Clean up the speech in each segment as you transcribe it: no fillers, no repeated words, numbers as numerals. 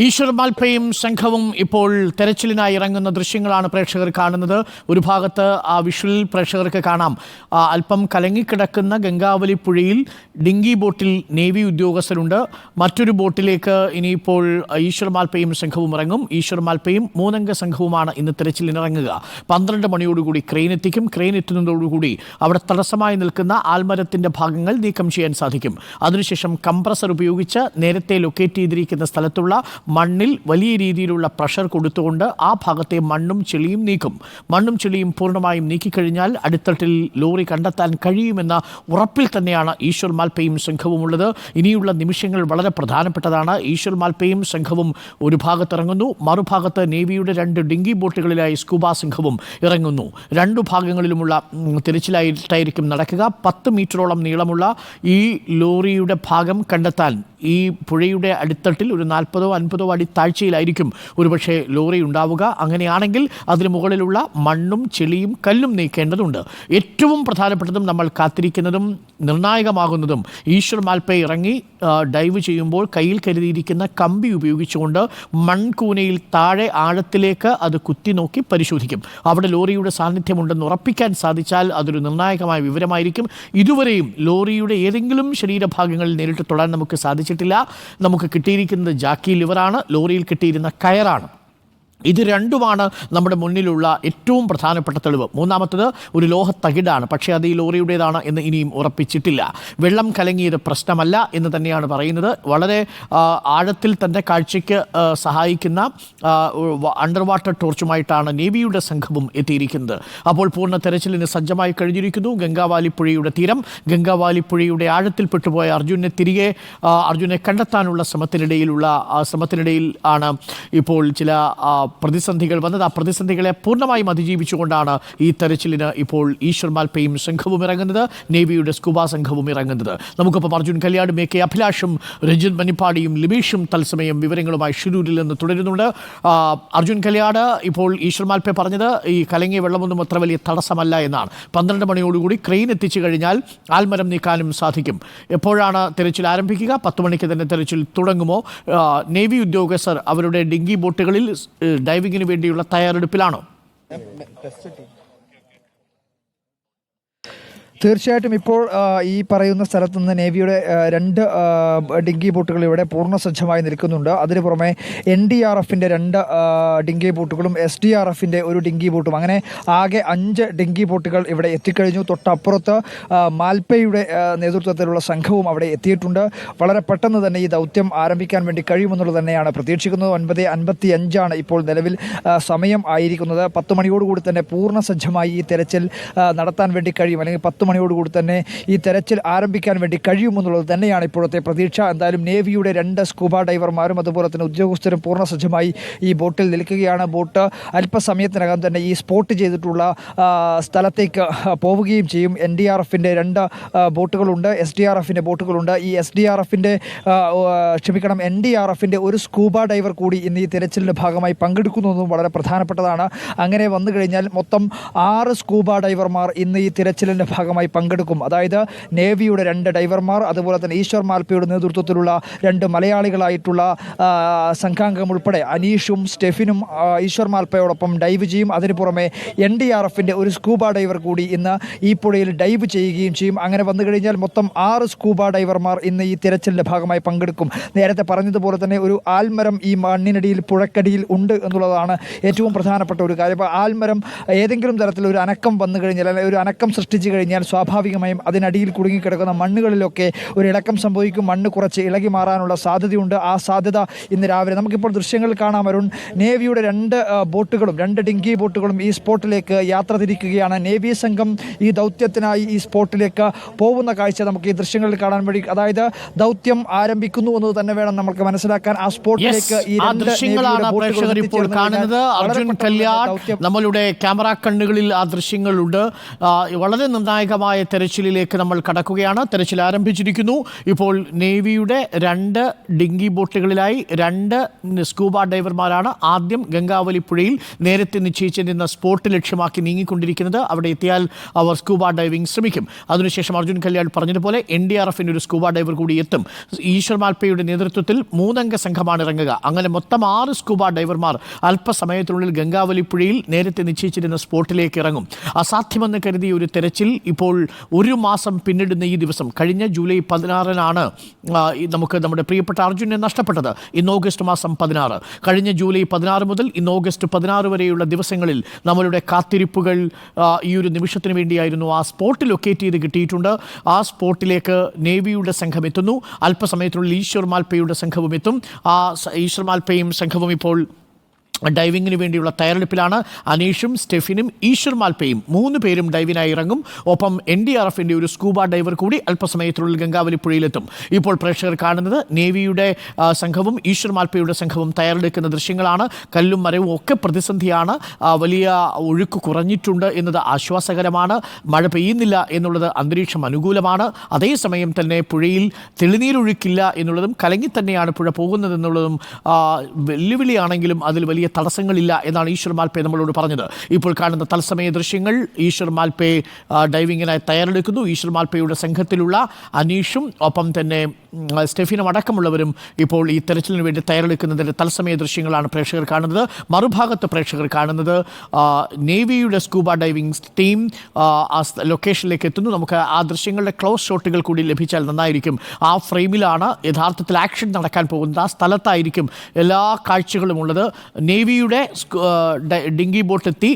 ഈശ്വർ മാൽപ്പയും സംഘവും ഇപ്പോൾ തെരച്ചിലിനായി ഇറങ്ങുന്ന ദൃശ്യങ്ങളാണ് പ്രേക്ഷകർ കാണുന്നത്. ഒരു ഭാഗത്ത് ആ വിഷ്വൽ പ്രേക്ഷകർക്ക് കാണാം. അല്പം കലങ്ങിക്കിടക്കുന്ന ഗംഗാവലി പുഴയിൽ ഡിങ്കി ബോട്ടിൽ നേവി ഉദ്യോഗസ്ഥരുണ്ട്. മറ്റൊരു ബോട്ടിലേക്ക് ഇനിയിപ്പോൾ ഈശ്വർ മാൽപ്പയും സംഘവും ഇറങ്ങും. ഈശ്വർ മാൽപ്പയും 3 അംഗ സംഘവുമാണ് ഇന്ന് തെരച്ചിലിനിറങ്ങുക. 12 മണിയോടുകൂടി ക്രെയിൻ എത്തിക്കും. ക്രെയിൻ എത്തുന്നതോടുകൂടി അവിടെ തടസ്സമായി നിൽക്കുന്ന ആൽമരത്തിൻ്റെ ഭാഗങ്ങൾ നീക്കം ചെയ്യാൻ സാധിക്കും. അതിനുശേഷം കംപ്രസർ ഉപയോഗിച്ച് നേരത്തെ ലൊക്കേറ്റ് ചെയ്തിരിക്കുന്ന സ്ഥലത്തുള്ള മണ്ണിൽ വലിയ രീതിയിലുള്ള പ്രഷർ കൊടുത്തുകൊണ്ട് ആ ഭാഗത്തെ മണ്ണും ചെളിയും നീക്കും. മണ്ണും ചെളിയും പൂർണ്ണമായും നീക്കിക്കഴിഞ്ഞാൽ അടിത്തട്ടിൽ ലോറി കണ്ടെത്താൻ കഴിയുമെന്ന ഉറപ്പിൽ തന്നെയാണ് ഈശ്വർ മാൽപ്പയും സംഘവും ഉള്ളത്. ഇനിയുള്ള നിമിഷങ്ങൾ വളരെ പ്രധാനപ്പെട്ടതാണ്. ഈശ്വർ മാൽപ്പയും സംഘവും ഒരു ഭാഗത്തിറങ്ങുന്നു. മറുഭാഗത്ത് നേവിയുടെ 2 ഡിങ്കി ബോട്ടുകളിലായി സ്കൂബ സംഘവും ഇറങ്ങുന്നു. 2 ഭാഗങ്ങളിലുമുള്ള തിരച്ചിലായിട്ടായിരിക്കും നടക്കുക. 10 മീറ്ററോളം നീളമുള്ള ഈ ലോറിയുടെ ഭാഗം കണ്ടെത്താൻ ഈ പുഴയുടെ അടിത്തട്ടിൽ ഒരു 40ഓ 50ഓ അടി താഴ്ചയിലായിരിക്കും ഒരുപക്ഷെ ലോറി ഉണ്ടാവുക. അങ്ങനെയാണെങ്കിൽ അതിന് മുകളിലുള്ള മണ്ണും ചെളിയും കല്ലും നീക്കേണ്ടതുണ്ട്. ഏറ്റവും പ്രധാനപ്പെട്ടതും നമ്മൾ കാത്തിരിക്കുന്നതും നിർണായകമാകുന്നതും ഈശ്വർ മാൽപ്പെ ഇറങ്ങി ഡൈവ് ചെയ്യുമ്പോൾ കയ്യിൽ കരുതിയിരിക്കുന്ന കമ്പി ഉപയോഗിച്ചുകൊണ്ട് മൺകൂനയിൽ താഴെ ആഴത്തിലേക്ക് അത് കുത്തി നോക്കി പരിശോധിക്കും. അവിടെ ലോറിയുടെ സാന്നിധ്യമുണ്ടെന്ന് ഉറപ്പിക്കാൻ സാധിച്ചാൽ അതൊരു നിർണായകമായ വിവരമായിരിക്കും. ഇതുവരെയും ലോറിയുടെ ഏതെങ്കിലും ശരീരഭാഗങ്ങളിൽ നേരിട്ട് തൊടാൻ നമുക്ക് സാധിച്ചിട്ടില്ല. നമുക്ക് കിട്ടിയിരിക്കുന്നത് ജാക്കി ലിവറാണ്, ലോറിയിൽ കിട്ടിയിരുന്ന കയറാണ്. ഇത് രണ്ടുമാണ് നമ്മുടെ മുന്നിലുള്ള ഏറ്റവും പ്രധാനപ്പെട്ട തെളിവ്. മൂന്നാമത്തത് ഒരു ലോഹത്തകിടാണ്. പക്ഷേ അത് ഈ ലോറിയുടേതാണ് എന്ന് ഇനിയും ഉറപ്പിച്ചിട്ടില്ല. വെള്ളം കലങ്ങിയത് പ്രശ്നമല്ല എന്ന് തന്നെയാണ് പറയുന്നത്. വളരെ ആഴത്തിൽ തൻ്റെ കാഴ്ചയ്ക്ക് സഹായിക്കുന്ന അണ്ടർ വാട്ടർ ടോർച്ചുമായിട്ടാണ് നേവിയുടെ സംഘവും എത്തിയിരിക്കുന്നത്. അപ്പോൾ പൂർണ്ണ തെരച്ചിലിന് സജ്ജമായി കഴിഞ്ഞിരിക്കുന്നു. ഗംഗാവാലിപ്പുഴയുടെ തീരം, ഗംഗാവാലിപ്പുഴയുടെ ആഴത്തിൽ പെട്ടുപോയ അർജുനെ കണ്ടെത്താനുള്ള ശ്രമത്തിനിടയിൽ ആണ് ഇപ്പോൾ ചില പ്രതിസന്ധികൾ വന്നത്. ആ പ്രതിസന്ധികളെ പൂർണ്ണമായും അതിജീവിച്ചുകൊണ്ടാണ് ഈ തെരച്ചിലിന് ഇപ്പോൾ ഈശ്വർ മാൽപ്പയും സംഘവും ഇറങ്ങുന്നത്, നേവിയുടെ സ്കൂബ സംഘവും ഇറങ്ങുന്നത്. നമുക്കിപ്പം അർജുൻ കല്യാടും AK അഭിലാഷും രഞ്ജിത് മണിപ്പാടിയും ലിബീഷും തത്സമയം വിവരങ്ങളുമായി ഷിരൂരിൽ നിന്ന് തുടരുന്നുണ്ട്. അർജുൻ കല്യാട്, ഇപ്പോൾ ഈശ്വർ മാൽപ്പെ പറഞ്ഞത് ഈ കലങ്ങിയ വെള്ളമൊന്നും അത്ര വലിയ തടസ്സമല്ല എന്നാണ്. 12 മണിയോടുകൂടി ക്രെയിൻ എത്തിച്ചു കഴിഞ്ഞാൽ ആൽമരം നീക്കാനും സാധിക്കും. എപ്പോഴാണ് തെരച്ചിൽ ആരംഭിക്കുക? 10 മണിക്ക് തന്നെ തെരച്ചിൽ തുടങ്ങുമോ? നേവി ഉദ്യോഗസ്ഥർ അവരുടെ ഡിങ്കി ബോട്ടുകളിൽ ഡൈവിങ്ങിന് വേണ്ടിയുള്ള തയ്യാറെടുപ്പിലാണോ? തീർച്ചയായിട്ടും ഇപ്പോൾ ഈ പറയുന്ന സ്ഥലത്ത് നിന്ന് നേവിയുടെ 2 ഡിങ്കി ബോട്ടുകൾ ഇവിടെ പൂർണ്ണ സജ്ജമായി നിൽക്കുന്നുണ്ട്. അതിന് പുറമെ NDRFിൻ്റെ 2 ഡിങ്കി ബോട്ടുകളും SDRFിൻ്റെ 1 ഡിങ്കി ബോട്ടും, അങ്ങനെ ആകെ 5 ഡിങ്കി ബോട്ടുകൾ ഇവിടെ എത്തിക്കഴിഞ്ഞു. തൊട്ടപ്പുറത്ത് മാൽപ്പയുടെ നേതൃത്വത്തിലുള്ള സംഘവും അവിടെ എത്തിയിട്ടുണ്ട്. വളരെ പെട്ടെന്ന് തന്നെ ഈ ദൗത്യം ആരംഭിക്കാൻ വേണ്ടി കഴിയുമെന്നുള്ളത് തന്നെയാണ് പ്രതീക്ഷിക്കുന്നത്. 9:55 ഇപ്പോൾ നിലവിൽ സമയം ആയിരിക്കുന്നത്. 10 മണിയോടുകൂടി തന്നെ പൂർണ്ണ സജ്ജമായി ഈ തെരച്ചിൽ നടത്താൻ വേണ്ടി കഴിയും, അല്ലെങ്കിൽ 10 മണിയോടുകൂടി തന്നെ ഈ തെരച്ചിൽ ആരംഭിക്കാൻ വേണ്ടി കഴിയുമെന്നുള്ളത് തന്നെയാണ് ഇപ്പോഴത്തെ പ്രതീക്ഷ. എന്തായാലും നേവിയുടെ 2 സ്കൂബ ഡൈവർമാരും അതുപോലെ തന്നെ ഉദ്യോഗസ്ഥരും പൂർണ്ണ സജ്ജമായി ഈ ബോട്ടിൽ നിൽക്കുകയാണ്. ബോട്ട് അല്പസമയത്തിനകം തന്നെ ഈ സ്പോട്ട് ചെയ്തിട്ടുള്ള സ്ഥലത്തേക്ക് പോവുകയും ചെയ്യും. NDRFിൻ്റെ 2 ബോട്ടുകളുണ്ട്, SDRFിൻ്റെ ബോട്ടുകളുണ്ട്. ഈ NDRFിൻ്റെ 1 സ്കൂബ ഡൈവർ കൂടി ഇന്ന് ഈ തെരച്ചിലിൻ്റെ ഭാഗമായി പങ്കെടുക്കുന്നതും വളരെ പ്രധാനപ്പെട്ടതാണ്. അങ്ങനെ വന്നു കഴിഞ്ഞാൽ മൊത്തം 6 സ്കൂബ ഡൈവർമാർ ഇന്ന് ഈ തിരച്ചിലിൻ്റെ ഭാഗമായി പങ്കെടുക്കും. അതായത് നേവിയുടെ 2 ഡൈവർമാർ, അതുപോലെ തന്നെ ഈശ്വർ മാൽപ്പയുടെ നേതൃത്വത്തിലുള്ള 2 മലയാളികളായിട്ടുള്ള സംഘാംഗം ഉൾപ്പെടെ അനീഷും സ്റ്റെഫിനും ഈശ്വർ മാൽപ്പയോടൊപ്പം ഡൈവ് ചെയ്യും. അതിന് പുറമെ NDRFിൻ്റെ 1 സ്കൂബ ഡൈവർ കൂടി ഇന്ന് ഈ പുഴയിൽ ഡൈവ് ചെയ്യുകയും ചെയ്യും. അങ്ങനെ വന്നു കഴിഞ്ഞാൽ മൊത്തം 6 സ്കൂബ ഡൈവർമാർ ഇന്ന് ഈ തിരച്ചിലിൻ്റെ ഭാഗമായി പങ്കെടുക്കും. നേരത്തെ പറഞ്ഞതുപോലെ തന്നെ ഒരു ആൽമരം ഈ മണ്ണിനടിയിൽ പുഴക്കടിയിൽ ഉണ്ട് എന്നുള്ളതാണ് ഏറ്റവും പ്രധാനപ്പെട്ട ഒരു കാര്യം. അപ്പോൾ ആൽമരം ഏതെങ്കിലും തരത്തിൽ ഒരു അനക്കം വന്നു കഴിഞ്ഞാൽ, അല്ലെങ്കിൽ ഒരു അനക്കം സൃഷ്ടിച്ചു കഴിഞ്ഞാൽ സ്വാഭാവികമായും അതിനടിയിൽ കുടുങ്ങിക്കിടക്കുന്ന മണ്ണുകളിലൊക്കെ ഒരു ഇളക്കം സംഭവിക്കും. മണ്ണ് കുറച്ച് ഇളകി മാറാനുള്ള സാധ്യതയുണ്ട്. ആ സാധ്യത ഇന്ന് രാവിലെ നമുക്കിപ്പോൾ ദൃശ്യങ്ങളിൽ കാണാം. അരുൺ, നേവിയുടെ 2 ബോട്ടുകളും 2 ഡിങ്കി ബോട്ടുകളും ഈ സ്പോട്ടിലേക്ക് യാത്ര തിരിക്കുകയാണ്. നേവി സംഘം ഈ ദൗത്യത്തിനായി ഈ സ്പോട്ടിലേക്ക് പോകുന്ന കാഴ്ച നമുക്ക് ഈ ദൃശ്യങ്ങളിൽ കാണാൻ വേണ്ടി, അതായത് ദൗത്യം ആരംഭിക്കുന്നു എന്നത് തന്നെ വേണം നമുക്ക് മനസ്സിലാക്കാൻ. ആ സ്പോട്ടിലേക്ക് ഈ 2 പ്രേക്ഷകർ ഇപ്പോൾ കാണുന്നത്. അർജുൻ കല്യാട് നമ്മളുടെ ക്യാമറ കണ്ണുകളിൽ ആ ദൃശ്യങ്ങളുണ്ട്. വളരെ നിർണായക നിർണായകമായ തെരച്ചിലിലേക്ക് നമ്മൾ കടക്കുകയാണ്. തെരച്ചിൽ ആരംഭിച്ചിരിക്കുന്നു. ഇപ്പോൾ നേവിയുടെ 2 ഡിങ്കി ബോട്ടുകളിലായി 2 സ്കൂബ ഡൈവർമാരാണ് ആദ്യം ഗംഗാവലി പുഴയിൽ നേരത്തെ നിശ്ചയിച്ചിരുന്ന സ്പോട്ട് ലക്ഷ്യമാക്കി നീങ്ങിക്കൊണ്ടിരിക്കുന്നത്. അവിടെ എത്തിയാൽ അവർ സ്കൂബ ഡൈവിംഗ് ശ്രമിക്കും. അതിനുശേഷം അർജുൻ കല്യാൺ പറഞ്ഞതുപോലെ NDRFിൻ്റെ ഒരു സ്കൂബ ഡൈവർ കൂടി എത്തും. ഈശ്വർ മാൽപ്പയുടെ നേതൃത്വത്തിൽ 3 അംഗ സംഘമാണ് ഇറങ്ങുക. അങ്ങനെ മൊത്തം 6 സ്കൂബ ഡൈവർമാർ അല്പസമയത്തിനുള്ളിൽ ഗംഗാവലി പുഴയിൽ നേരത്തെ നിശ്ചയിച്ചിരുന്ന സ്പോട്ടിലേക്ക് ഇറങ്ങും. അസാധ്യമെന്ന് കരുതിയ ഒരു തെരച്ചിൽ ഇപ്പോൾ 1 മാസം പിന്നിടുന്ന ഈ ദിവസം, കഴിഞ്ഞ ജൂലൈ 16-നാണ് നമുക്ക് നമ്മുടെ പ്രിയപ്പെട്ട അർജുനെ നഷ്ടപ്പെട്ടത്. ഇന്ന് ഓഗസ്റ്റ് മാസം 16. കഴിഞ്ഞ ജൂലൈ 16 മുതൽ ഇന്ന് ഓഗസ്റ്റ് 16 വരെയുള്ള ദിവസങ്ങളിൽ നമ്മളുടെ കാത്തിരിപ്പുകൾ ഈ ഒരു നിമിഷത്തിന് വേണ്ടിയായിരുന്നു. ആ സ്പോട്ട് ലൊക്കേറ്റ് ചെയ്ത് കിട്ടിയിട്ടുണ്ട്. ആ സ്പോട്ടിലേക്ക് നേവിയുടെ സംഘം എത്തുന്നു. അല്പസമയത്തിനുള്ളിൽ ഈശ്വർ മാൽപ്പയുടെ സംഘവും എത്തും. ആ ഈശ്വർ മാൽപ്പയും സംഘവും ഇപ്പോൾ ഡൈവിങ്ങിന് വേണ്ടിയുള്ള തയ്യാറെടുപ്പിലാണ്. അനീഷും സ്റ്റെഫിനും ഈശ്വർ മാൽപ്പയും 3 പേരും ഡൈവിനായി ഇറങ്ങും. ഒപ്പം NDRFിൻ്റെ ഒരു സ്കൂബ ഡൈവർ കൂടി അല്പസമയത്തിനുള്ളിൽ ഗംഗാവലി പുഴയിലെത്തും. ഇപ്പോൾ പ്രേക്ഷകർ കാണുന്നത് നേവിയുടെ സംഘവും ഈശ്വർ മാൽപ്പയുടെ സംഘവും തയ്യാറെടുക്കുന്ന ദൃശ്യങ്ങളാണ്. കല്ലും മരവും ഒക്കെ പ്രതിസന്ധിയാണ്. വലിയ ഒഴുക്ക് കുറഞ്ഞിട്ടുണ്ട് എന്നത് ആശ്വാസകരമാണ്. മഴ പെയ്യുന്നില്ല എന്നുള്ളത് അന്തരീക്ഷം അനുകൂലമാണ്. അതേസമയം തന്നെ പുഴയിൽ തെളിനീരൊഴുക്കില്ല എന്നുള്ളതും കലങ്ങി തന്നെയാണ് പുഴ പോകുന്നതെന്നുള്ളതും വെല്ലുവിളിയാണെങ്കിലും അതിൽ വലിയ തടസ്സങ്ങളില്ല എന്നാണ് ഈശ്വർ മാൽപ്പെ നമ്മളോട് പറഞ്ഞത്. ഇപ്പോൾ കാണുന്ന തത്സമയ ദൃശ്യങ്ങൾ ഈശ്വർ മാൽപ്പെ ഡൈവിങ്ങിനായി തയ്യാറെടുക്കുന്നു. ഈശ്വർ മാൽപ്പയുടെ സംഘത്തിലുള്ള അനീഷും ഒപ്പം തന്നെ സ്റ്റെഫിനും അടക്കമുള്ളവരും ഇപ്പോൾ ഈ തെരച്ചിലിന് വേണ്ടി തയ്യാറെടുക്കുന്നതിൻ്റെ തത്സമയ ദൃശ്യങ്ങളാണ് പ്രേക്ഷകർ കാണുന്നത്. മറുഭാഗത്ത് പ്രേക്ഷകർ കാണുന്നത് നേവിയുടെ സ്കൂബ ഡൈവിംഗ് ടീം ആ ലൊക്കേഷനിലേക്ക് എത്തുന്നു. നമുക്ക് ആ ദൃശ്യങ്ങളുടെ ക്ലോസ് ഷോട്ടുകൾ കൂടി ലഭിച്ചാൽ നന്നായിരിക്കും. ആ ഫ്രെയിമിലാണ് യഥാർത്ഥത്തിൽ ആക്ഷൻ നടക്കാൻ പോകുന്നത്. ആ സ്ഥലത്തായിരിക്കും എല്ലാ കാഴ്ചകളും ഉള്ളത്. നേവിയുടെ ഡിങ്കി ബോട്ട് എത്തി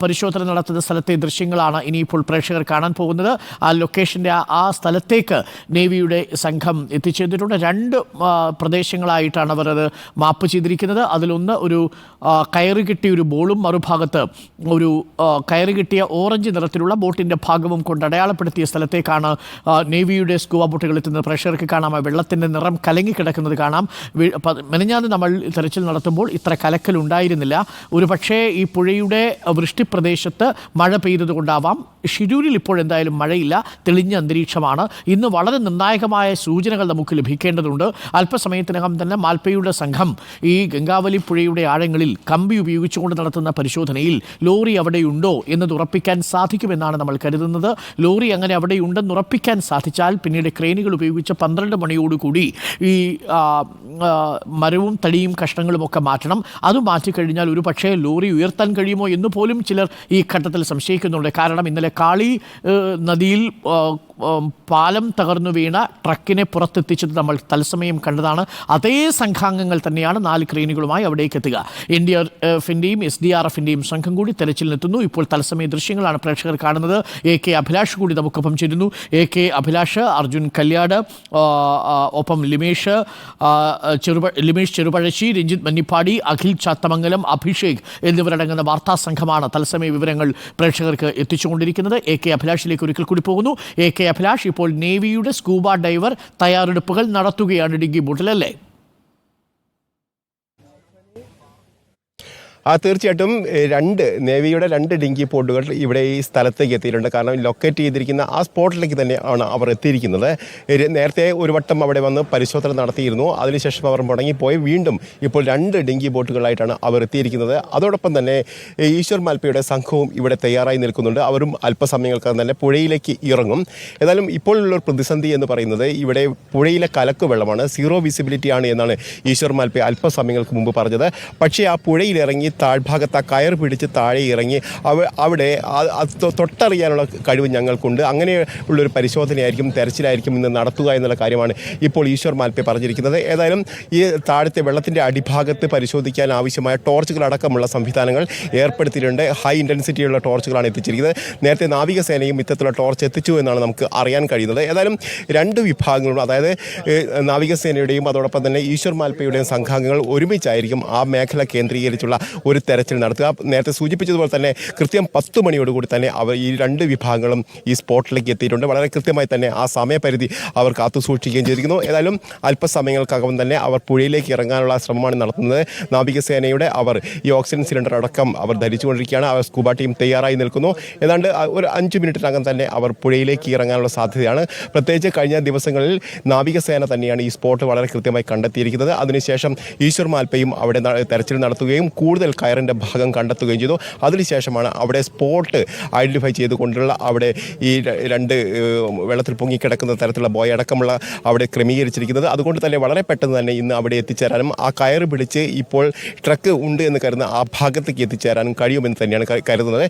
പരിശോധന നടത്തുന്ന സ്ഥലത്തെ ദൃശ്യങ്ങളാണ് ഇനിയിപ്പോൾ പ്രേക്ഷകർ കാണാൻ പോകുന്നത്. ആ ലൊക്കേഷൻ്റെ ആ സ്ഥലത്തേക്ക് നേവിയുടെ സംഘം എത്തിച്ചേർന്നിട്ടുണ്ട്. 2 പ്രദേശങ്ങളായിട്ടാണ് അവർ അത് മാപ്പ് ചെയ്തിരിക്കുന്നത്. അതിലൊന്ന് ഒരു കയറ് കിട്ടിയ ഒരു ബോളും മറുഭാഗത്ത് ഒരു കയറ് കിട്ടിയ ഓറഞ്ച് നിറത്തിലുള്ള ബോട്ടിൻ്റെ ഭാഗവും കൊണ്ട് അടയാളപ്പെടുത്തിയ സ്ഥലത്തേക്കാണ് നേവിയുടെ സ്കൂബ ബോട്ടുകൾ എത്തുന്നത്. പ്രേക്ഷകർക്ക് കാണാം വെള്ളത്തിൻ്റെ നിറം കലങ്ങിക്കിടക്കുന്നത് കാണാം. മെനഞ്ഞാന്ന് നമ്മൾ തെരച്ചിൽ നടത്തുമ്പോൾ ഇത്ര കലക്കലുണ്ടായിരുന്നില്ല. ഒരു പക്ഷേ ഈ പുഴയുടെ വൃഷ്ടിപ്രദേശത്ത് മഴ പെയ്തതുകൊണ്ടാവാം. ഷിരൂരിൽ ഇപ്പോഴെന്തായാലും മഴയില്ല, തെളിഞ്ഞ അന്തരീക്ഷമാണ്. ഇന്ന് വളരെ നിർണായകമായ സൂചനകൾ നമുക്ക് ലഭിക്കേണ്ടതുണ്ട്. അല്പസമയത്തിനകം തന്നെ മാൽപ്പയുടെ സംഘം ഈ ഗംഗാവലി പുഴയുടെ ആഴങ്ങളിൽ കമ്പി ഉപയോഗിച്ചുകൊണ്ട് നടത്തുന്ന പരിശോധനയിൽ ലോറി അവിടെയുണ്ടോ എന്നത് ഉറപ്പിക്കാൻ സാധിക്കുമെന്നാണ് നമ്മൾ കരുതുന്നത്. ലോറി അങ്ങനെ അവിടെയുണ്ടെന്ന് ഉറപ്പിക്കാൻ സാധിച്ചാൽ പിന്നീട് ക്രെയിനുകൾ ഉപയോഗിച്ച് 12 മണിയോടുകൂടി ഈ മരവും തടിയും കഷ്ണങ്ങളും ഒക്കെ മാറ്റണം. അത് മാറ്റിക്കഴിഞ്ഞാൽ ഒരു പക്ഷേ ലോറി ഉയർത്താൻ കഴിയുമോ എന്ന് പോലും ചിലർ ഈ ഘട്ടത്തിൽ സംശയിക്കുന്നുണ്ട്. കാരണം ഇന്നലെ കാളി നദിയിൽ പാലം തകർന്നു വീണ ട്രക്കിനെ പുറത്തെത്തിച്ചത് നമ്മൾ തത്സമയം കണ്ടതാണ്. അതേ സംഘാംഗങ്ങൾ തന്നെയാണ് 4 ക്രെയിനുകളുമായി അവിടേക്ക് എത്തുക. NDRFിൻ്റെയും SDRFിൻ്റെയും സംഘം കൂടി തെരച്ചിലിനെത്തുന്നു. ഇപ്പോൾ തത്സമയ ദൃശ്യങ്ങളാണ് പ്രേക്ഷകർ കാണുന്നത്. AK അഭിലാഷ് കൂടി നമുക്കൊപ്പം ചേരുന്നു. AK അഭിലാഷ്, അർജുൻ കല്യാട്, ഒപ്പം ലിമേഷ് ചെറുപഴശ്ശി, രഞ്ജിത്ത് മന്നിപ്പാടി, അഖിൽ ചാത്തമംഗലം, അഭിഷേക് എന്നിവരടങ്ങുന്ന വാർത്താ സംഘമാണ് തത്സമയ വിവരങ്ങൾ പ്രേക്ഷകർക്ക് എത്തിച്ചുകൊണ്ടിരിക്കുന്നത്. AK അഭിലാഷിലേക്ക് ഒരിക്കൽ കൂടി പോകുന്നു. AK അഭിലാഷ്, ഇപ്പോൾ നേവിയുടെ സ്കൂബ ഡൈവർ തയ്യാറെടുപ്പുകൾ നടത്തുകയാണ് ഡിങ്കി ബോട്ടിലല്ലേ? തീർച്ചയായിട്ടും നേവിയുടെ 2 ഡിങ്കി ബോട്ടുകൾ ഇവിടെ ഈ സ്ഥലത്തേക്ക് എത്തിയിട്ടുണ്ട്. കാരണം ലൊക്കേറ്റ് ചെയ്തിരിക്കുന്ന ആ സ്പോട്ടിലേക്ക് തന്നെ ആണ് അവർ എത്തിയിരിക്കുന്നത്. നേരത്തെ ഒരു വട്ടം അവിടെ വന്ന് പരിശോധന നടത്തിയിരുന്നു. അതിനുശേഷം അവർ മുടങ്ങിപ്പോയി വീണ്ടും ഇപ്പോൾ 2 ഡിങ്കി ബോട്ടുകളായിട്ടാണ് അവർ എത്തിയിരിക്കുന്നത്. അതോടൊപ്പം തന്നെ ഈശ്വർ മാൽപ്പയുടെ സംഘവും ഇവിടെ തയ്യാറായി നിൽക്കുന്നുണ്ട്. അവരും അല്പസമയങ്ങൾക്ക് തന്നെ പുഴയിലേക്ക് ഇറങ്ങും. ഏതായാലും ഇപ്പോഴുള്ള പ്രതിസന്ധി എന്ന് പറയുന്നത് ഇവിടെ പുഴയിലെ കലക്ക് വെള്ളമാണ്, സീറോ വിസിബിലിറ്റി ആണ് എന്നാണ് ഈശ്വർ മാൽപ്പ അല്പസമയങ്ങൾക്ക് മുമ്പ് പറഞ്ഞത്. പക്ഷേ ആ പുഴയിലിറങ്ങി താഴ്ഭാഗത്ത് ആ കയർ പിടിച്ച് താഴെ ഇറങ്ങി അവിടെ തൊട്ടറിയാനുള്ള കഴിവ് ഞങ്ങൾക്കുണ്ട്. അങ്ങനെയുള്ളൊരു പരിശോധനയായിരിക്കും, തെരച്ചിലായിരിക്കും ഇന്ന് നടത്തുക എന്നുള്ള കാര്യമാണ് ഇപ്പോൾ ഈശ്വർ മാൽപ്പെ പറഞ്ഞിരിക്കുന്നത്. ഏതായാലും ഈ താഴത്തെ വെള്ളത്തിൻ്റെ അടിഭാഗത്ത് പരിശോധിക്കാൻ ആവശ്യമായ ടോർച്ചുകളടക്കമുള്ള സംവിധാനങ്ങൾ ഏർപ്പെടുത്തിയിട്ടുണ്ട്. ഹൈ ഇൻറ്റൻസിറ്റിയുള്ള ടോർച്ചുകളാണ് എത്തിച്ചിരിക്കുന്നത്. നേരത്തെ നാവികസേനയും ഇത്തരത്തിലുള്ള ടോർച്ച് എത്തിച്ചു എന്നാണ് നമുക്ക് അറിയാൻ കഴിയുന്നത്. ഏതായാലും 2 വിഭാഗങ്ങളും, അതായത് നാവികസേനയുടെയും അതോടൊപ്പം തന്നെ ഈശ്വർ മാൽപ്പയുടെയും സംഘാംഗങ്ങൾ ഒരുമിച്ചായിരിക്കും ആ മേഖല കേന്ദ്രീകരിച്ചുള്ള ഒരു തെരച്ചിൽ നടത്തുക. നേരത്തെ സൂചിപ്പിച്ചതുപോലെ തന്നെ കൃത്യം 10 മണിയോടുകൂടി തന്നെ അവർ ഈ രണ്ട് വിഭാഗങ്ങളും ഈ സ്പോട്ടിലേക്ക് എത്തിയിട്ടുണ്ട്. വളരെ കൃത്യമായി തന്നെ ആ സമയപരിധി അവർ കാത്തു സൂക്ഷിക്കുകയും ചെയ്തിരിക്കുന്നു. ഏതായാലും അല്പസമയങ്ങൾക്കകം തന്നെ അവർ പുഴയിലേക്ക് ഇറങ്ങാനുള്ള ശ്രമമാണ് നടത്തുന്നത്. നാവികസേനയുടെ അവർ ഈ ഓക്സിജൻ സിലിണ്ടർ അടക്കം അവർ ധരിച്ചുകൊണ്ടിരിക്കുകയാണ്. അവർ സ്കൂബ ടീം തയ്യാറായി നിൽക്കുന്നു. ഏതാണ്ട് ഒരു 5 മിനിറ്റിനകം തന്നെ അവർ പുഴയിലേക്ക് ഇറങ്ങാനുള്ള സാധ്യതയാണ്. പ്രത്യേകിച്ച് കഴിഞ്ഞ ദിവസങ്ങളിൽ നാവികസേന തന്നെയാണ് ഈ സ്പോട്ട് വളരെ കൃത്യമായി കണ്ടെത്തിയിരിക്കുന്നത്. അതിനുശേഷം ഈശ്വർ മാൽപ്പയും അവിടെ തെരച്ചിൽ നടത്തുകയും കൂടുതൽ കയറിൻ്റെ ഭാഗം കണ്ടെത്തുകയും ചെയ്തു. അതിനുശേഷമാണ് അവിടെ സ്പോട്ട് ഐഡൻറ്റിഫൈ ചെയ്തുകൊണ്ടുള്ള അവിടെ ഈ രണ്ട് വെള്ളത്തിൽ പൊങ്ങിക്കിടക്കുന്ന തരത്തിലുള്ള ബോയ് അടക്കമുള്ള അവിടെ ക്രമീകരിച്ചിരിക്കുന്നത്. അതുകൊണ്ട് തന്നെ വളരെ പെട്ടെന്ന് തന്നെ ഇന്ന് അവിടെ എത്തിച്ചേരാനും ആ കയറ് പിടിച്ച് ഇപ്പോൾ ട്രക്ക് ഉണ്ട് എന്ന് കരുതുന്ന ആ ഭാഗത്തേക്ക് എത്തിച്ചേരാനും കഴിയുമെന്ന് തന്നെയാണ് കരുതുന്നത്.